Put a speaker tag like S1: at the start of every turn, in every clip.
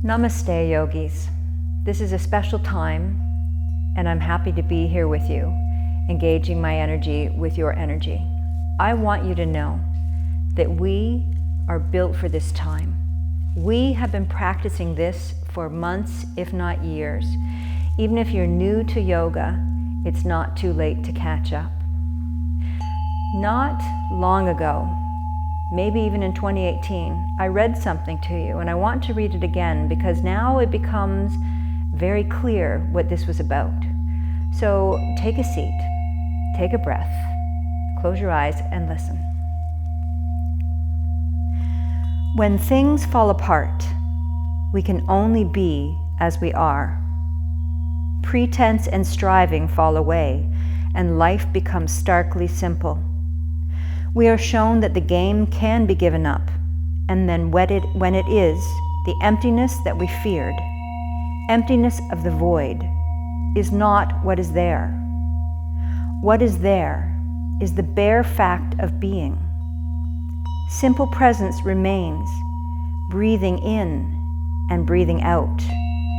S1: Namaste, yogis. This is a special time, and I'm happy to be here with you, engaging my energy with your energy. I want you to know that we are built for this time. We have been practicing this for months, if not years. Even if you're new to yoga, it's not too late to catch up. Not long ago, maybe even in 2018, I read something to you, and I want to read it again because now it becomes very clear what this was about. So take a seat, take a breath, close your eyes and listen. When things fall apart, we can only be as we are. Pretense and striving fall away, and life becomes starkly simple. We are shown that the game can be given up, and then when it is, the emptiness that we feared, emptiness of the void, is not what is there. What is there is the bare fact of being. Simple presence remains, breathing in and breathing out,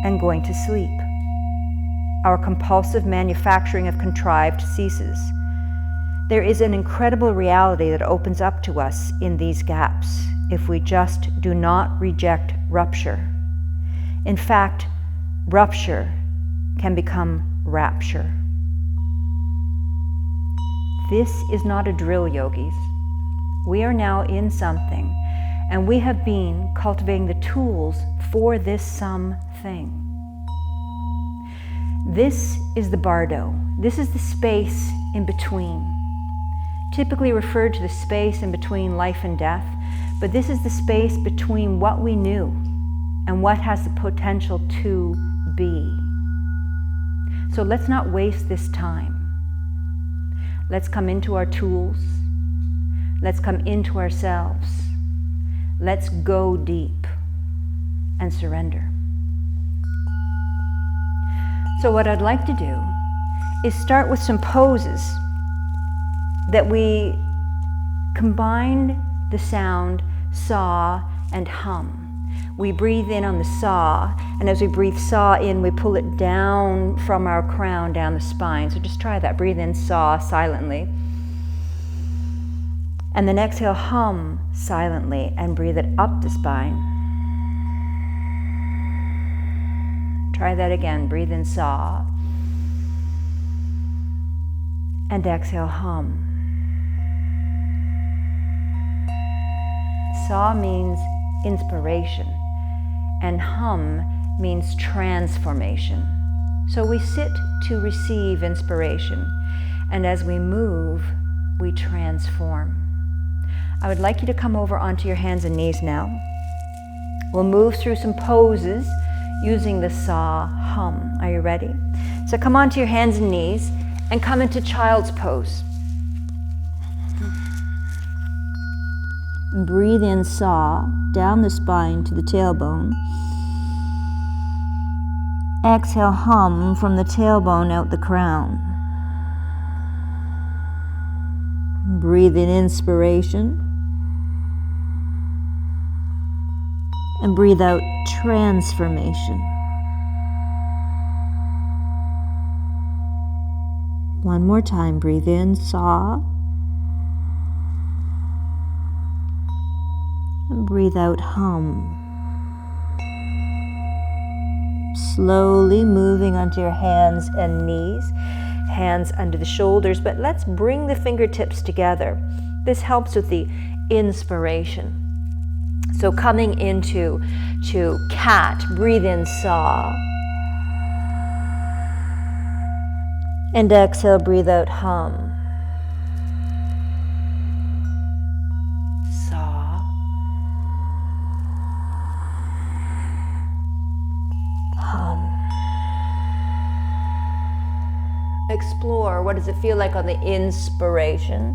S1: and going to sleep. Our compulsive manufacturing of contrived ceases. There is an incredible reality that opens up to us in these gaps if we just do not reject rupture. In fact, rupture can become rapture. This is not a drill, yogis. We are now in something, and we have been cultivating the tools for this something. This is the bardo. This is the space in between. Typically referred to the space in between life and death, but this is the space between what we knew and what has the potential to be. So let's not waste this time. Let's come into our tools. Let's come into ourselves. Let's go deep and surrender. So what I'd like to do is start with some poses that we combine the sound saw and hum. We breathe in on the saw, and as we breathe saw in, we pull it down from our crown down the spine. So just try that. Breathe in saw silently. And then exhale hum silently and breathe it up the spine. Try that again. Breathe in saw and exhale hum. Saw means inspiration, and hum means transformation. So we sit to receive inspiration, and as we move, we transform. I would like you to come over onto your hands and knees now. We'll move through some poses using the saw hum. Are you ready? So come onto your hands and knees and come into child's pose. Breathe in saw, down the spine to the tailbone. Exhale hum from the tailbone out the crown. Breathe in inspiration. And breathe out transformation. One more time, breathe in saw. And breathe out hum. Slowly moving onto your hands and knees, hands under the shoulders, but let's bring the fingertips together. This helps with the inspiration. So coming into cat, breathe in saw. And exhale, breathe out hum. Explore, what does it feel like on the inspiration?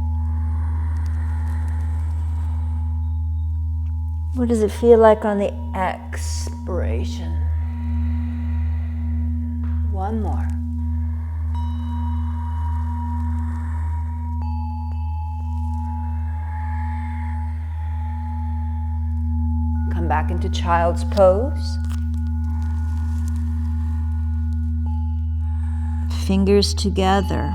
S1: What does it feel like on the expiration? One more. Come back into child's pose. fingers together.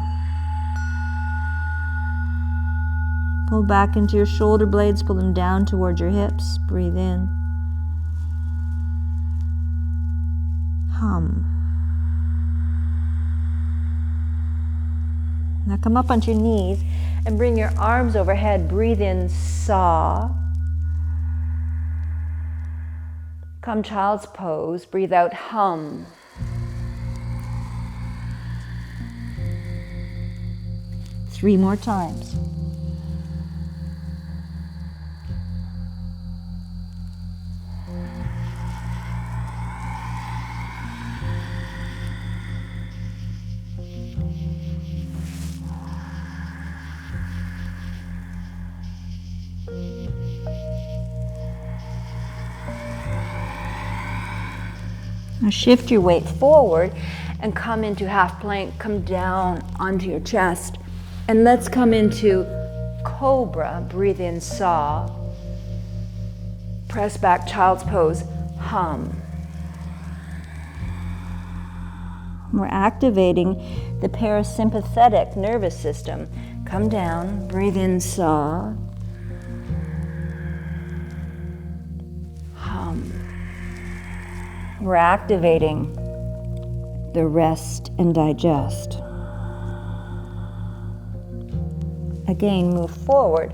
S1: Pull back into your shoulder blades, pull them down towards your hips. Breathe in. Hum. Now come up onto your knees and bring your arms overhead. Breathe in, saw. Come child's pose. Breathe out, hum. Three more times. Now shift your weight forward and come into half plank. Come down onto your chest. And let's come into cobra. Breathe in, saw. Press back, child's pose, hum. We're activating the parasympathetic nervous system. Come down, breathe in, saw. Hum. We're activating the rest and digest. Again, move forward.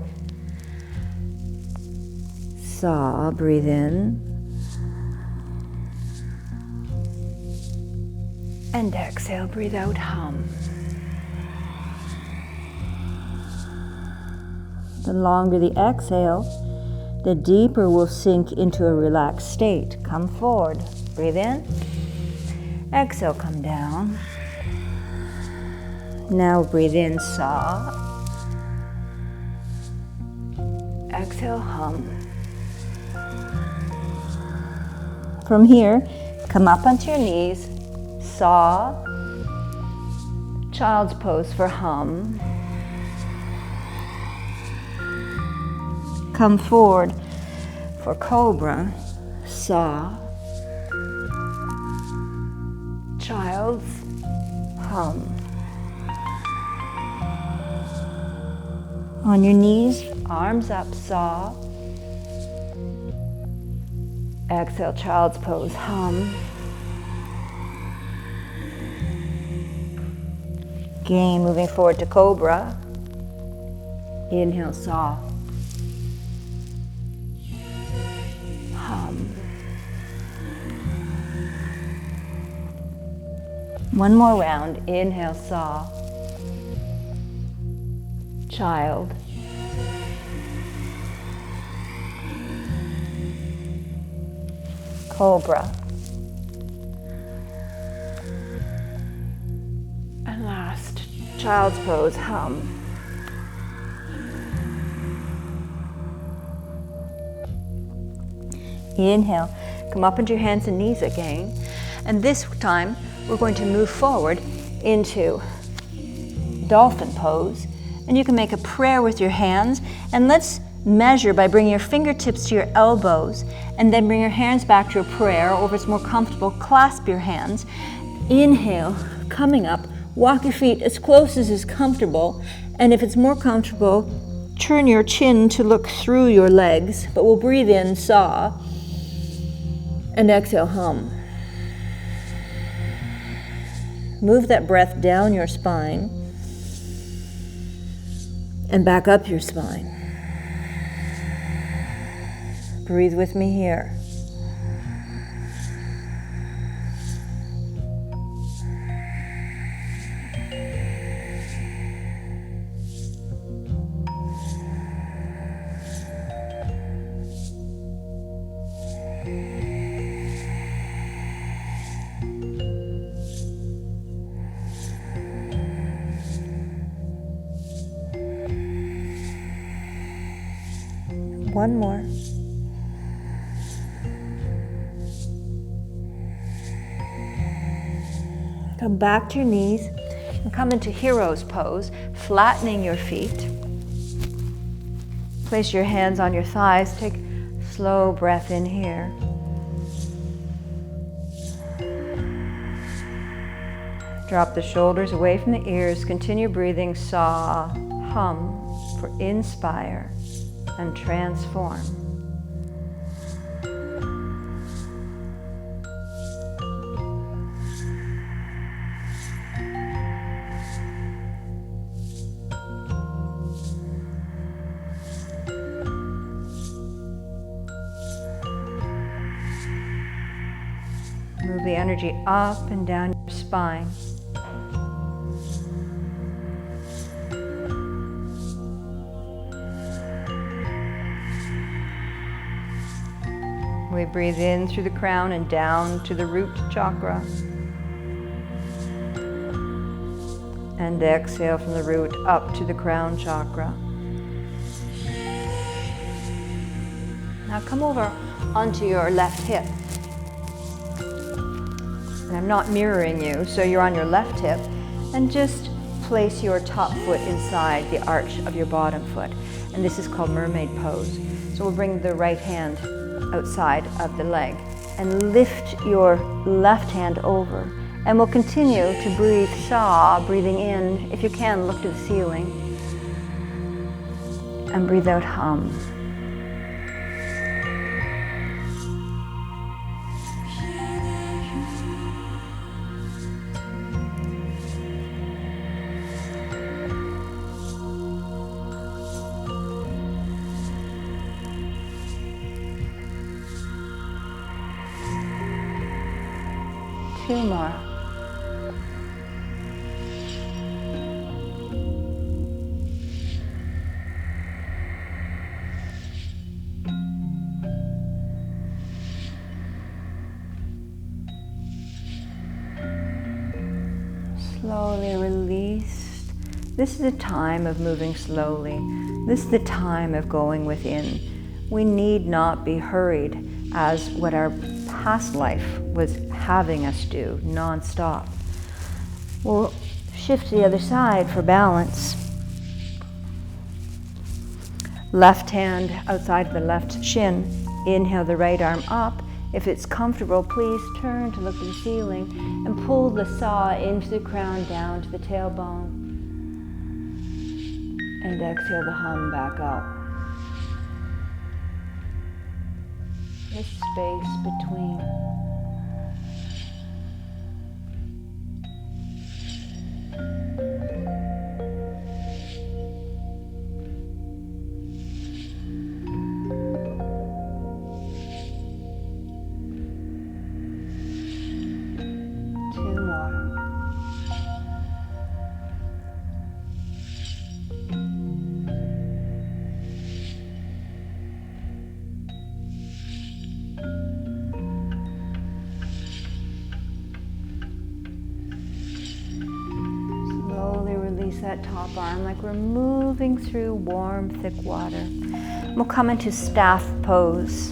S1: Saw, breathe in. And exhale, breathe out, hum. The longer the exhale, the deeper we'll sink into a relaxed state. Come forward, breathe in. Exhale, come down. Now breathe in, saw. Exhale, hum. From here, come up onto your knees, saw, child's pose for hum. Come forward for cobra, saw, child's, hum. On your knees, arms up, saw. Exhale, child's pose, hum. Again, moving forward to cobra. Inhale, saw. Hum. One more round. Inhale, saw. Child. Cobra. And last, child's pose, hum. Inhale, come up into your hands and knees again. And this time, we're going to move forward into dolphin pose. And you can make a prayer with your hands. And let's measure by bringing your fingertips to your elbows and then bring your hands back to your prayer, or if it's more comfortable, clasp your hands. Inhale, coming up, walk your feet as close as is comfortable, and if it's more comfortable, turn your chin to look through your legs, but we'll breathe in, saw, and exhale, hum. Move that breath down your spine and back up your spine. Breathe with me here. One more. Come back to your knees and come into hero's pose, flattening your feet. Place your hands on your thighs. Take a slow breath in here. Drop the shoulders away from the ears. Continue breathing saw, hum for inspire and transform. Move the energy up and down your spine. We breathe in through the crown and down to the root chakra. And exhale from the root up to the crown chakra. Now come over onto your left hip. And I'm not mirroring you, so you're on your left hip. And just place your top foot inside the arch of your bottom foot. And this is called mermaid pose. So we'll bring the right hand outside of the leg and lift your left hand over. And we'll continue to breathe Sa, breathing in. If you can, look to the ceiling. And breathe out Hum. Two more. Slowly release. This is a time of moving slowly. This is the time of going within. We need not be hurried as what our past life was having us do non-stop. We'll shift to the other side for balance. Left hand outside of the left shin. Inhale the right arm up. If it's comfortable, please turn to look at the ceiling and pull the saw into the crown down to the tailbone. And exhale the hum back up. This space between. That top arm like we're moving through warm, thick water. We'll come into staff pose.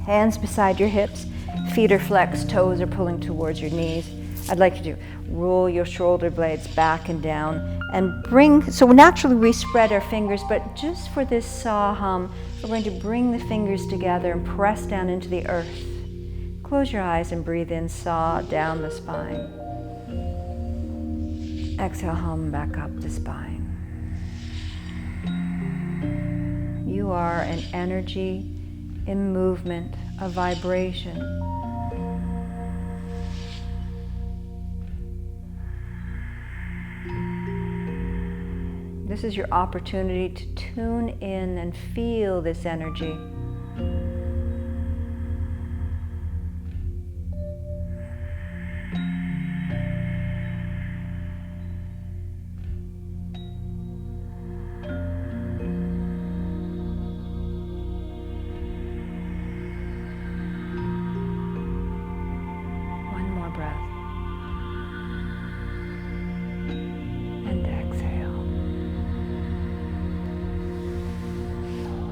S1: Hands beside your hips, feet are flexed, toes are pulling towards your knees. I'd like you to roll your shoulder blades back and down and bring, so naturally we spread our fingers, but just for this saw hum, we're going to bring the fingers together and press down into the earth. Close your eyes and breathe in, saw down the spine. Exhale, hum back up the spine. You are an energy in movement, a vibration. This is your opportunity to tune in and feel this energy.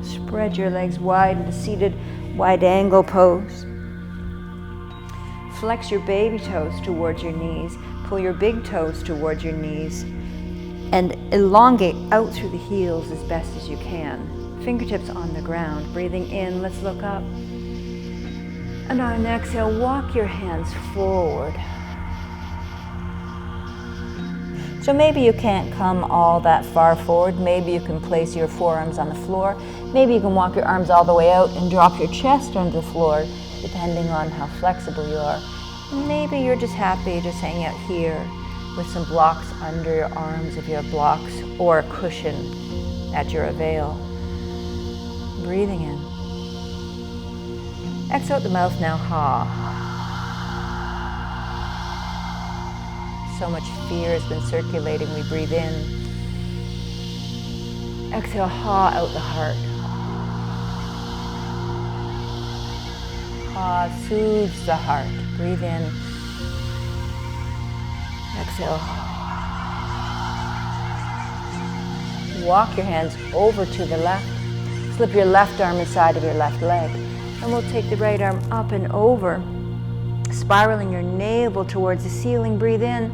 S1: Spread your legs wide into seated wide angle pose. Flex your baby toes towards your knees. Pull your big toes towards your knees. And elongate out through the heels as best as you can. Fingertips on the ground. Breathing in, let's look up. And on an exhale, walk your hands forward. So maybe you can't come all that far forward. Maybe you can place your forearms on the floor. Maybe you can walk your arms all the way out and drop your chest onto the floor, depending on how flexible you are. Maybe you're just happy just hanging out here with some blocks under your arms if you have blocks, or a cushion at your avail. Breathing in. Exhale out the mouth now, ha. So much fear has been circulating, we breathe in. Exhale, ha, out the heart. Ha soothes the heart. Breathe in. Exhale. Walk your hands over to the left. Slip your left arm inside of your left leg. And we'll take the right arm up and over, spiraling your navel towards the ceiling. Breathe in.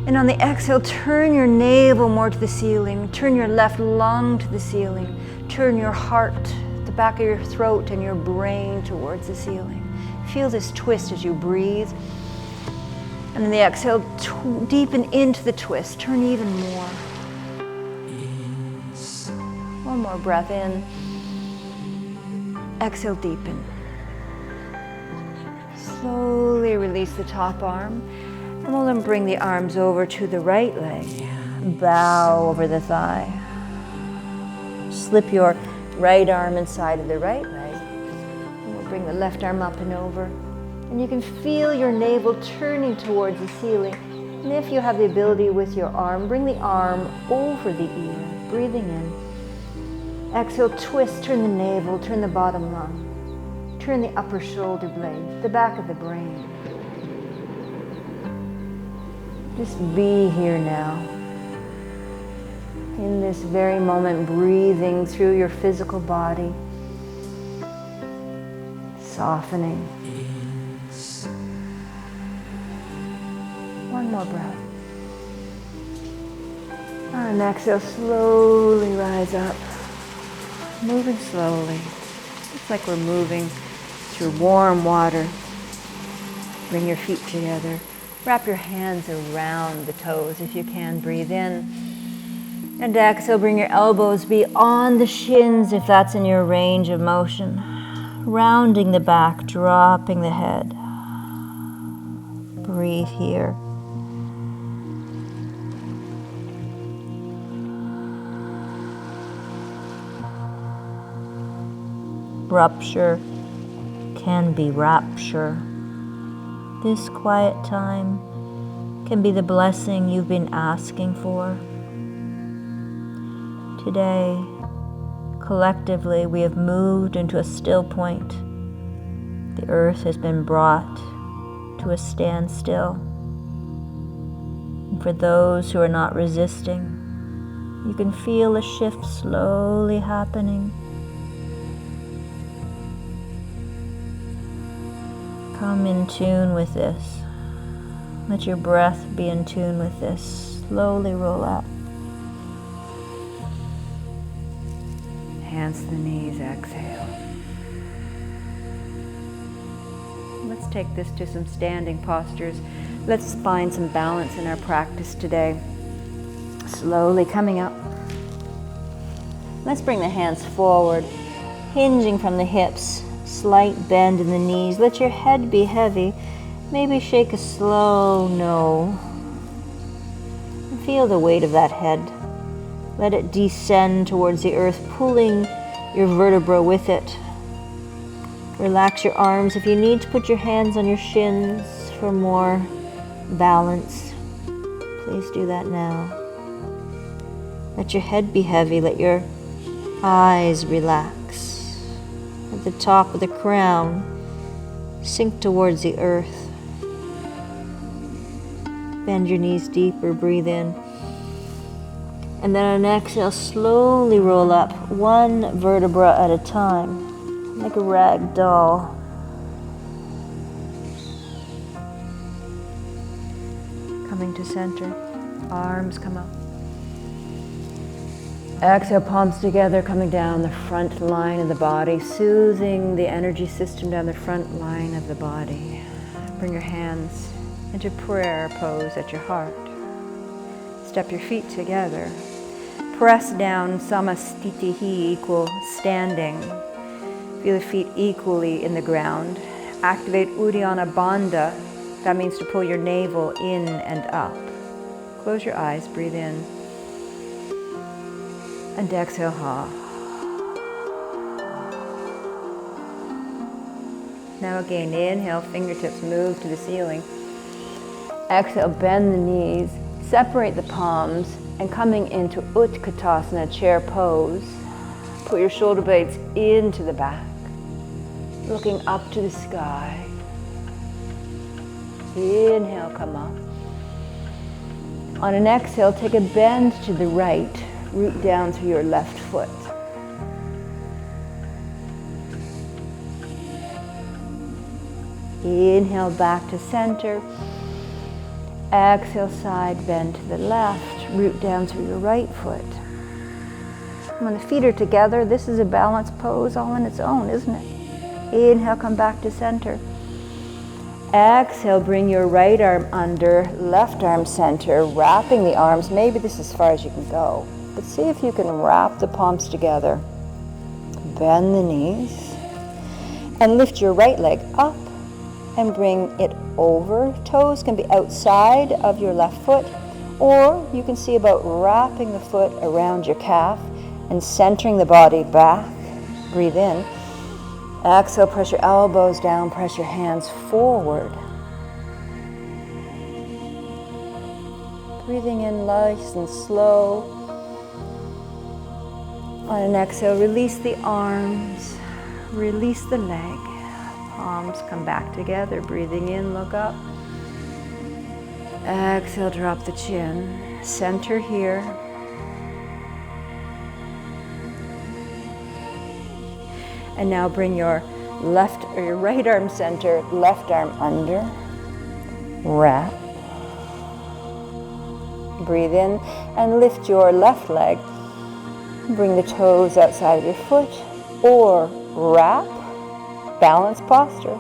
S1: And on the exhale, turn your navel more to the ceiling. Turn your left lung to the ceiling. Turn your heart, the back of your throat, and your brain towards the ceiling. Feel this twist as you breathe. And on the exhale, deepen into the twist. Turn even more. One more breath in. Exhale, deepen. Slowly release the top arm. And we'll then bring the arms over to the right leg. Bow over the thigh. Slip your right arm inside of the right leg. And we'll bring the left arm up and over. And you can feel your navel turning towards the ceiling. And if you have the ability with your arm, bring the arm over the ear. Breathing in. Exhale, twist, turn the navel, turn the bottom lung. Turn the upper shoulder blade, the back of the brain. Just be here now. In this very moment, breathing through your physical body. Softening. One more breath. And exhale, slowly rise up. Moving slowly. It's like we're moving through warm water. Bring your feet together. Wrap your hands around the toes if you can. Breathe in. And exhale, bring your elbows beyond the shins if that's in your range of motion. Rounding the back, dropping the head. Breathe here. Rupture can be rapture. This quiet time can be the blessing you've been asking for. Today, collectively, we have moved into a still point. The earth has been brought to a standstill. And for those who are not resisting, you can feel a shift slowly happening. Come in tune with this. Let your breath be in tune with this. Slowly roll up. Hands to the knees, exhale. Let's take this to some standing postures. Let's find some balance in our practice today. Slowly coming up. Let's bring the hands forward, hinging from the hips. Slight bend in the knees. Let your head be heavy. Maybe shake a slow no. And feel the weight of that head. Let it descend towards the earth, pulling your vertebra with it. Relax your arms. If you need to, put your hands on your shins for more balance. Please do that now. Let your head be heavy. Let your eyes relax. At the top of the crown, sink towards the earth. Bend your knees deeper, breathe in. And then on an exhale, slowly roll up, one vertebra at a time, like a rag doll. Coming to center, arms come up. Exhale, palms together, coming down the front line of the body, soothing the energy system down the front line of the body. Bring your hands into prayer pose at your heart. Step your feet together. Press down, samastitihi, equal standing. Feel the feet equally in the ground. Activate Uddiyana Bandha. That means to pull your navel in and up. Close your eyes, breathe in. And exhale, ha. Now again, inhale, fingertips move to the ceiling. Exhale, bend the knees, separate the palms, and coming into Utkatasana, chair pose. Put your shoulder blades into the back, looking up to the sky. Inhale, come up. On an exhale, take a bend to the right, root down through your left foot. Inhale back to center. Exhale, side bend to the left, root down through your right foot. When the feet are together, this is a balanced pose all on its own, isn't it? Inhale, come back to center. Exhale, bring your right arm under, left arm center, wrapping the arms. Maybe this is as far as you can go, but see if you can wrap the palms together. Bend the knees and lift your right leg up and bring it over. Toes can be outside of your left foot, or you can see about wrapping the foot around your calf and centering the body back. Breathe in. Exhale, press your elbows down, press your hands forward. Breathing in nice and slow. On an exhale, release the arms, release the leg. Palms come back together. Breathing in, look up. Exhale, drop the chin. Center here. And now bring your left or your right arm center, left arm under. Wrap. Breathe in and lift your left leg. Bring the toes outside of your foot or wrap. Balanced posture.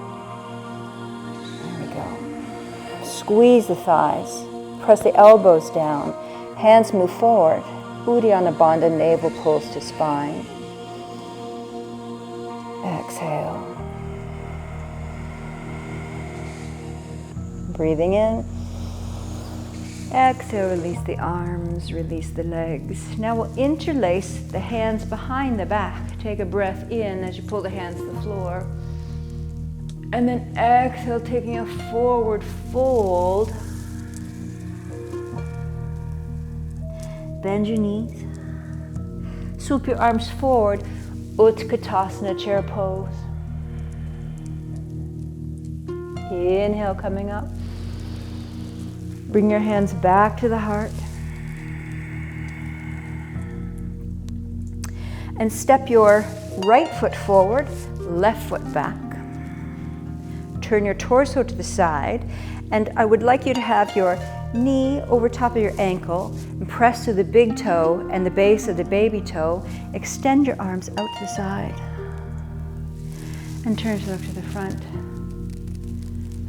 S1: There we go. Squeeze the thighs. Press the elbows down. Hands move forward. Uddiyana Bandha, navel pulls to spine. Exhale. Breathing in. Exhale, release the arms, release the legs. Now we'll interlace the hands behind the back. Take a breath in as you pull the hands to the floor. And then exhale, taking a forward fold. Bend your knees. Swoop your arms forward. Utkatasana, chair pose. Inhale, coming up. Bring your hands back to the heart. And step your right foot forward, left foot back. Turn your torso to the side, and I would like you to have your knee over top of your ankle and press to the big toe and the base of the baby toe. Extend your arms out to the side and turn to look to the front.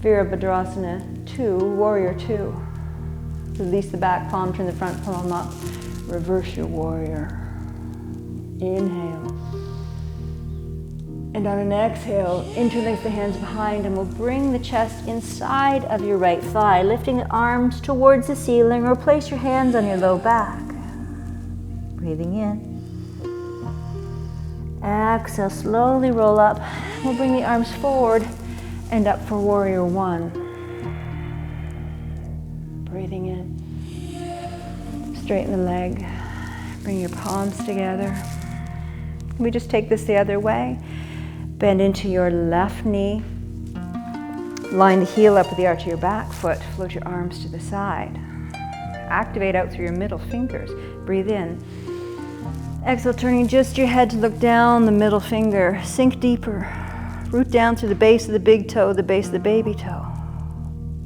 S1: Virabhadrasana 2, Warrior 2. Release the back palm, turn the front palm up. Reverse your warrior. Inhale. And on an exhale, interlace the hands behind and we'll bring the chest inside of your right thigh, lifting the arms towards the ceiling or place your hands on your low back. Breathing in. Exhale, slowly roll up. We'll bring the arms forward and up for Warrior 1. Breathing in. Straighten the leg. Bring your palms together. We just take this the other way. Bend into your left knee. Line the heel up with the arch of your back foot. Float your arms to the side. Activate out through your middle fingers. Breathe in. Exhale, turning just your head to look down the middle finger. Sink deeper. Root down through the base of the big toe, the base of the baby toe.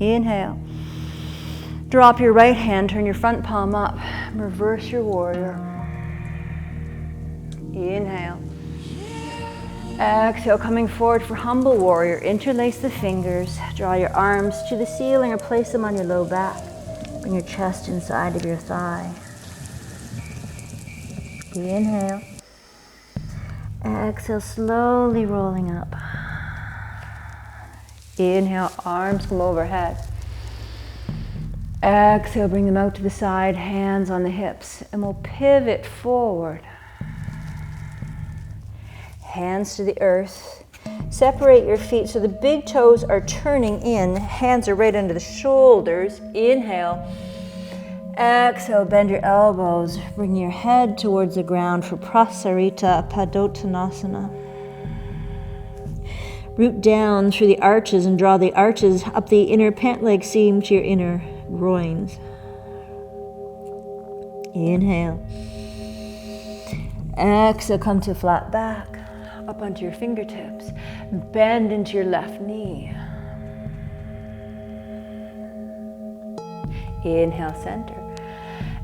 S1: Inhale. Drop your right hand, turn your front palm up. Reverse your warrior. Inhale. Exhale, coming forward for humble warrior. Interlace the fingers. Draw your arms to the ceiling or place them on your low back. Bring your chest inside of your thigh. Inhale. Exhale, slowly rolling up. Inhale, arms come overhead. Exhale, bring them out to the side, hands on the hips, and we'll pivot forward. Hands to the earth. Separate your feet so the big toes are turning in, hands are right under the shoulders. Inhale. Exhale, bend your elbows. Bring your head towards the ground for Prasarita Padottanasana. Root down through the arches and draw the arches up the inner pant leg seam to your inner groins. Inhale. Exhale, come to flat back. Up onto your fingertips. Bend into your left knee. Inhale, center.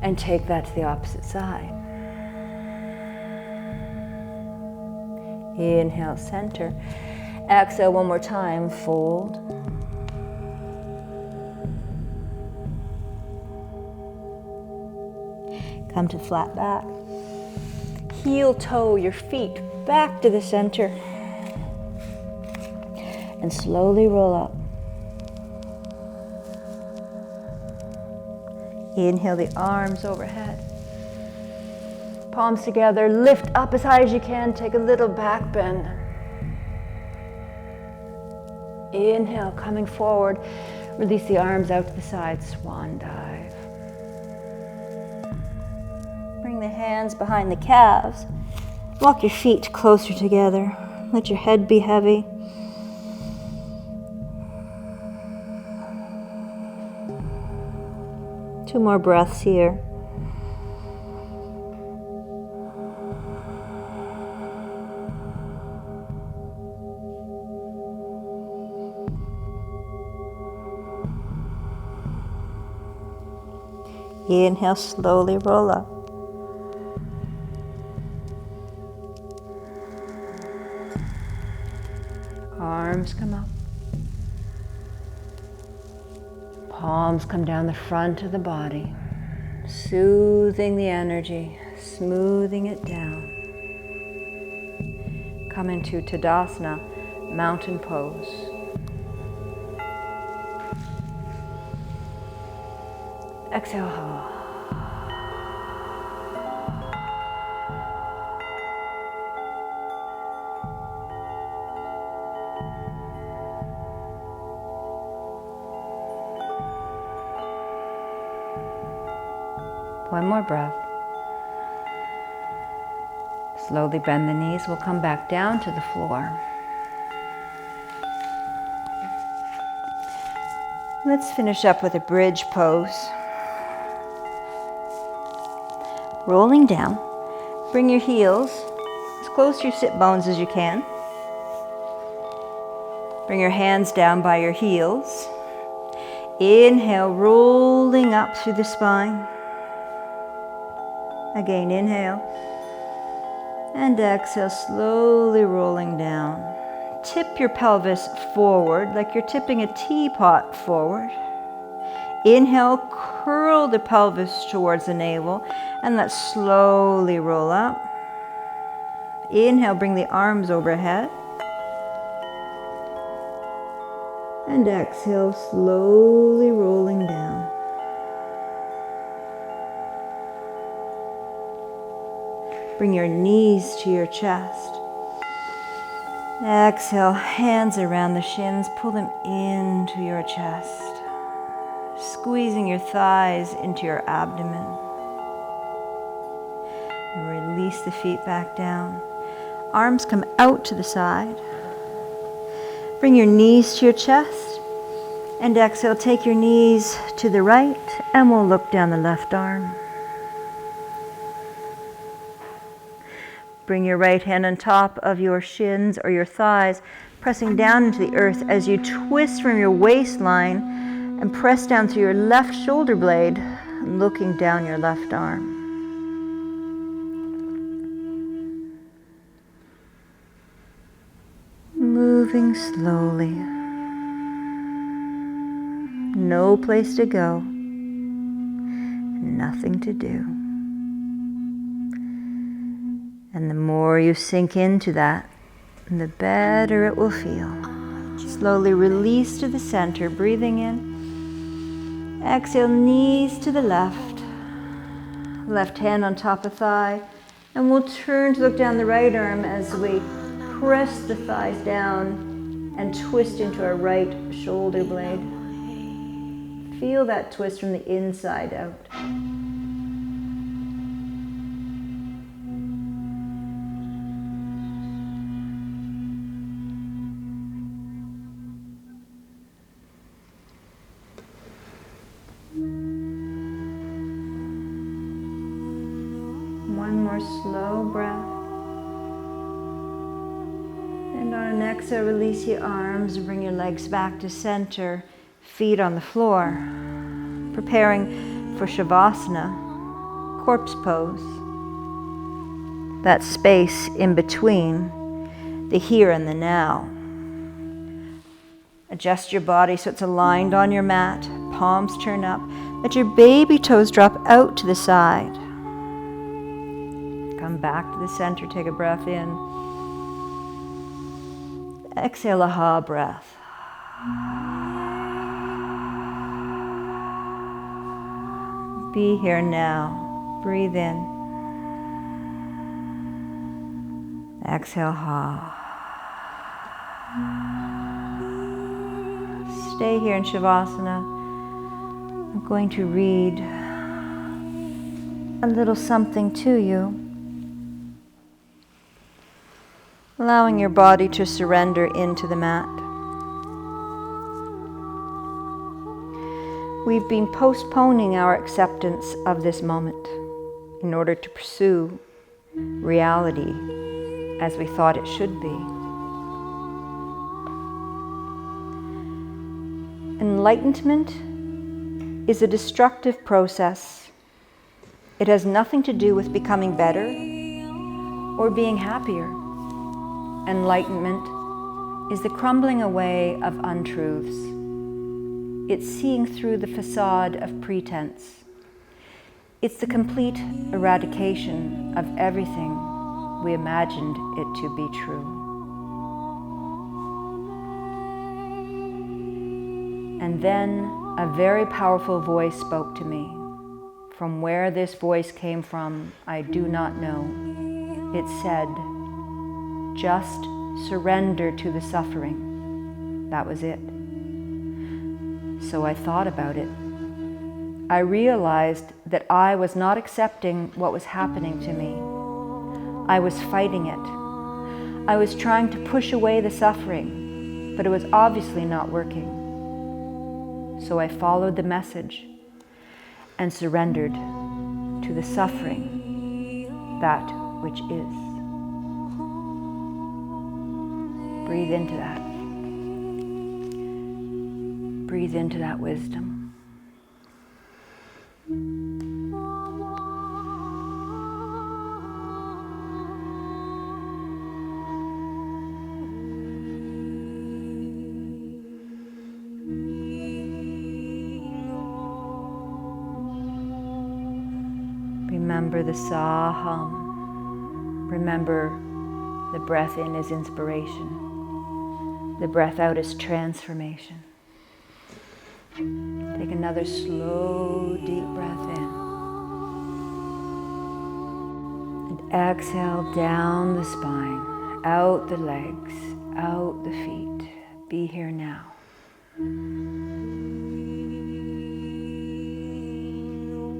S1: And take that to the opposite side. Inhale, center. Exhale one more time, fold. Come to flat back. Heel toe your feet back to the center. And slowly roll up. Inhale the arms overhead. Palms together, lift up as high as you can, take a little back bend. Inhale, coming forward, release the arms out to the side, swan dive. Bring the hands behind the calves. Walk your feet closer together. Let your head be heavy. Two more breaths here. Inhale, slowly roll up. Arms come up. Palms come down the front of the body, soothing the energy, smoothing it down. Come into Tadasana, mountain pose. Exhale. One more breath. Slowly bend the knees. We'll come back down to the floor. Let's finish up with a bridge pose. Rolling down. Bring your heels as close to your sit bones as you can. Bring your hands down by your heels. Inhale, rolling up through the spine. Again, inhale. And exhale, slowly rolling down. Tip your pelvis forward like you're tipping a teapot forward. Inhale, curl the pelvis towards the navel and let's slowly roll up. Inhale, bring the arms overhead. And exhale, slowly rolling down. Bring your knees to your chest. Exhale, hands around the shins, pull them into your chest. Squeezing your thighs into your abdomen. And release the feet back down. Arms come out to the side. Bring your knees to your chest. And exhale, take your knees to the right, and we'll look down the left arm. Bring your right hand on top of your shins or your thighs, pressing down into the earth as you twist from your waistline and press down through your left shoulder blade, looking down your left arm. Moving slowly. No place to go. nothing to do. And the more you sink into that, the better it will feel. Slowly release to the center, breathing in. Exhale, knees to the left. Left hand on top of thigh. And we'll turn to look down the right arm as we press the thighs down and twist into our right shoulder blade. Feel that twist from the inside out. One more slow breath. And on an exhale, release your arms and bring your legs back to center, feet on the floor. Preparing for Shavasana, corpse pose. That space in between the here and the now. Adjust your body so it's aligned on your mat, palms turn up. Let your baby toes drop out to the side. Come back to the center, take a breath in. Exhale, a ha breath. Be here now. Breathe in. Exhale, ha. Stay here in Shavasana. I'm going to read a little something to you. Allowing your body to surrender into the mat. We've been postponing our acceptance of this moment in order to pursue reality as we thought it should be. Enlightenment is a destructive process. It has nothing to do with becoming better or being happier. Enlightenment is the crumbling away of untruths. It's seeing through the facade of pretense. It's the complete eradication of everything we imagined it to be true. And then a very powerful voice spoke to me. From where this voice came from, I do not know. It said, just surrender to the suffering. That was it. So I thought about it. I realized that I was not accepting what was happening to me. I was fighting it. I was trying to push away the suffering, but it was obviously not working. So I followed the message and surrendered to the suffering, that which is. Breathe into that. Breathe into that wisdom. Remember the sa hum. Remember the breath in is inspiration. The breath out is transformation. Take another slow, deep breath in. And exhale down the spine, out the legs, out the feet. Be here now.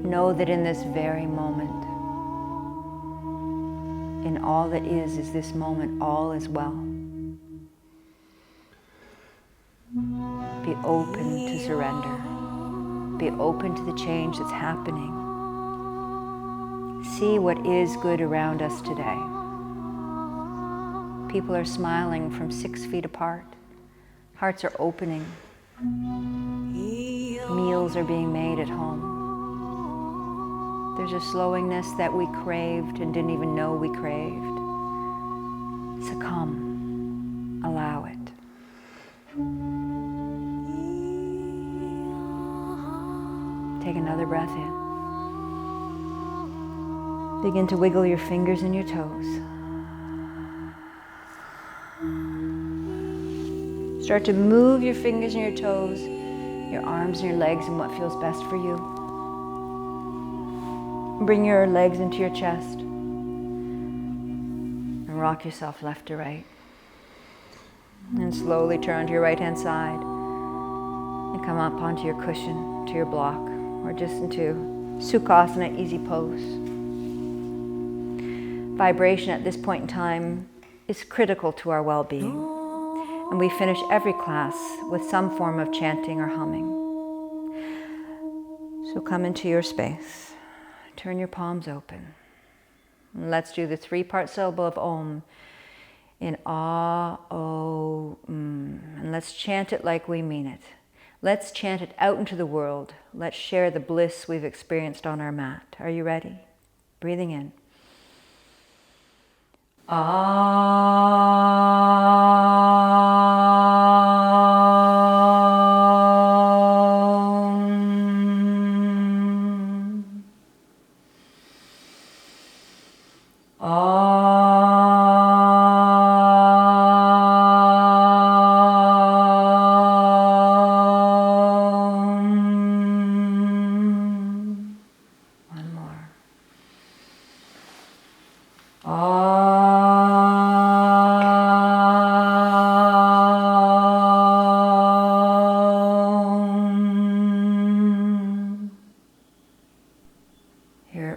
S1: Know that in this very moment, in all that is this moment, all is well. Be open to surrender. Be open to the change that's happening. See what is good around us today. People are smiling from 6 feet apart. Hearts are opening. Meals are being made at home. There's a slowingness that we craved and didn't even know we craved. Succumb. Allow it. Take another breath in. Begin to wiggle your fingers and your toes. Start to move your fingers and your toes, your arms and your legs in what feels best for you. Bring your legs into your chest and rock yourself left to right. And slowly turn to your right-hand side and come up onto your cushion, to your block, or just into Sukhasana, easy pose. Vibration at this point in time is critical to our well-being. And we finish every class with some form of chanting or humming. So come into your space. Turn your palms open. And let's do the 3-part syllable of Om in Ah, O, And let's chant it like we mean it. Let's chant it out into the world. Let's share the bliss we've experienced on our mat. Are you ready? Breathing in.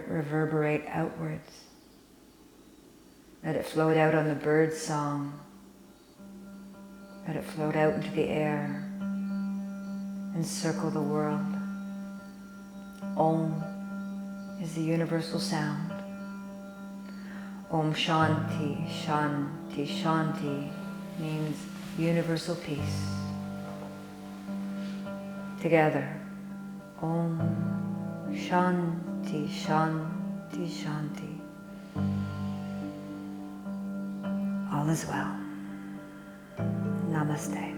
S1: Reverberate outwards. Let it float out on the bird's song. Let it float out into the air and circle the world. Om is the universal sound. Om Shanti, Shanti, Shanti means universal peace. Together, Om Shanti, Shanti, Shanti. All is well. Namaste.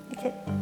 S1: That's it.